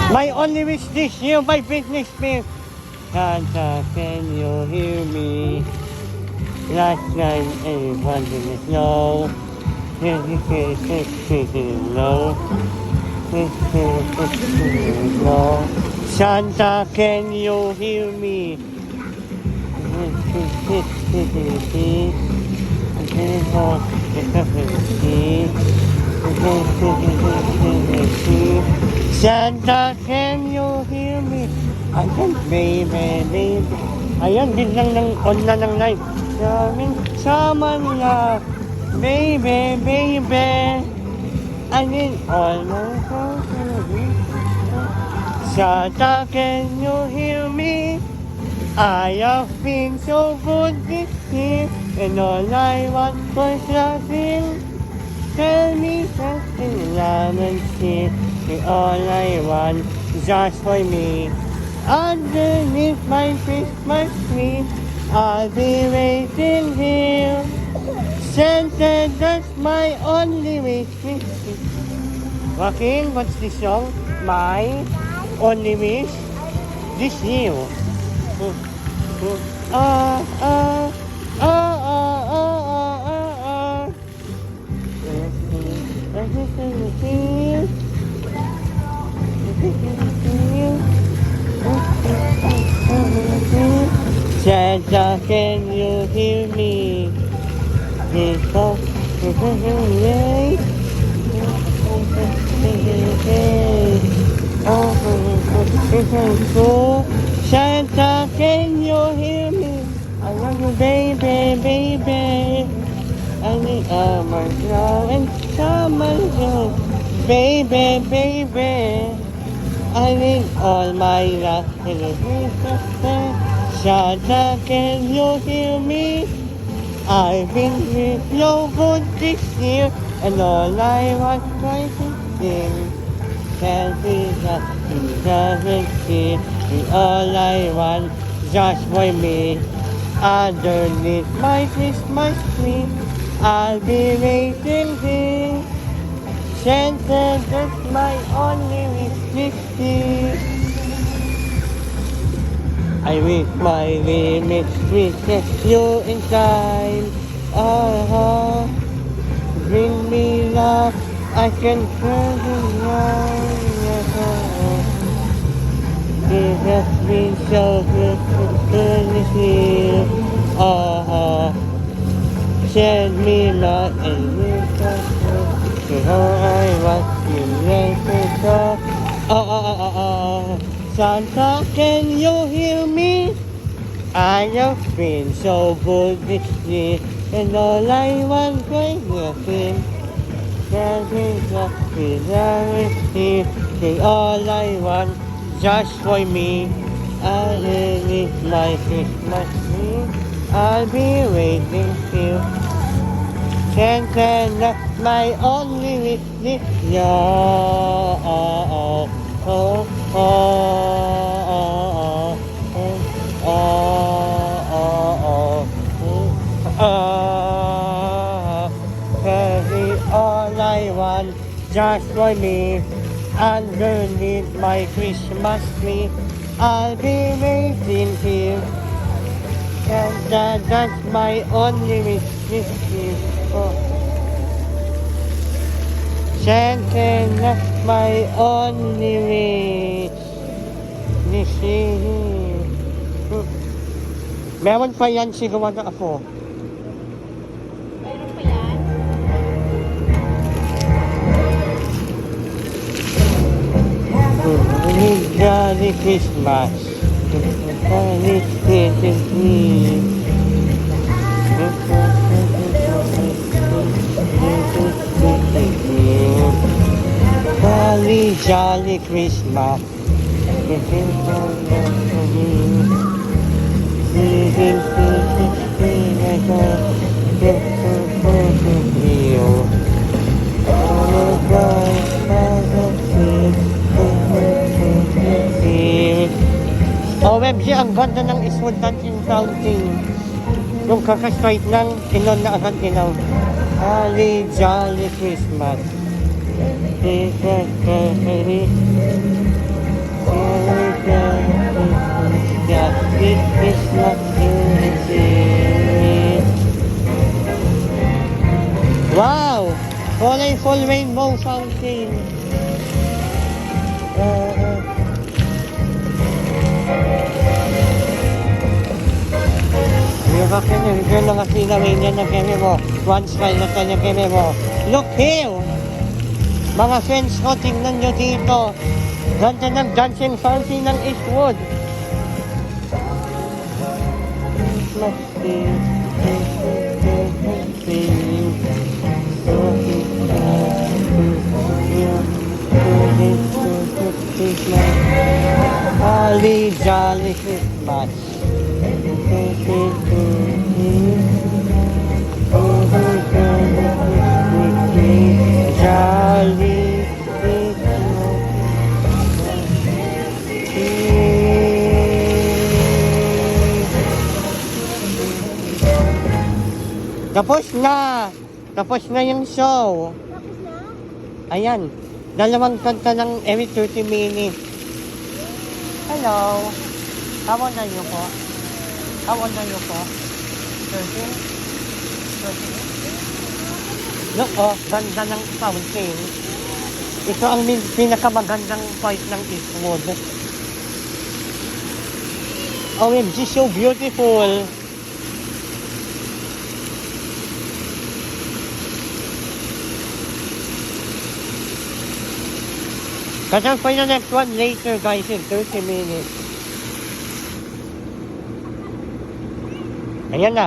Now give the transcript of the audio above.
My only wish this year, my business meal. Santa, can you hear me? Last night, everyone didn't know. No. No. Santa, can you hear me? Santa, can you hear me? Ayan, baby. Ayan, biglang on na ng live. Sama na, baby. I need all my heart. Santa, can you hear me? I have been so good this year, and all I want was nothing. Tell me something lemon tea, and all I want is just for me. Underneath my Christmas tree, I'll be waiting here. Santa, that's my only wish. Joaquin, what's the song? My only wish this year. Ah, ah, ah, ah, ah, ah, ah. Santa, can you hear me? Santa, can you hear me? I love you, baby. I need all my love and summer love, baby. I need all my love. Santa, can you hear me? I've been with you good this year, and all I want is to sing. Can't be that he doesn't see, and all I want just for me. Underneath my Christmas tree, I'll be waiting here. Santa, that's my only wish this year. I wish my limits reaches you in time. Bring me love, I can turn around. It has been so good to this year. Send me love and wisdom to how I want you later. Santa, can you hear me? I have been so good this year, and all I want is nothing. Can't be just without you, and all I want just for me. I'll live my Christmas tree. I'll be waiting till Santa, that's my only wish this year. All I want just for me. Underneath my Christmas tree, I'll be waiting here. And that's my only wish this year. Santa, that's my only wish this year. Meron pa yan sigawan na ako. Mayroon pa yan? Jolly Christmas. Jolly Christmas. Jolly Christmas. OMG, ang ganda ng Eastwood Dancing Fountain. Yung kakastraight ng inon na agad ilaw. Holly Jolly Christmas. Yeah, it is not easy. Wow! Full rainbow fountain. Bakit yun lang kasi namin yan na keme mo. One smile na kanya keme mo. Look here! Mga friends ko, tingnan nyo dito. Ganda ng dancing fountain ng Eastwood. Holly jolly Christmas. Jolly Tapos na yung show. Ayan. Dalawang kanta ng every 30 minutes. Hello. How old are you po? How old are you po? 13? 13? Look oh, ganda ng fountain. Ito ang pinakamagandang point ng Eastwood. OMG, so beautiful. Catch for the next one later guys in 30 minutes. Ayan na.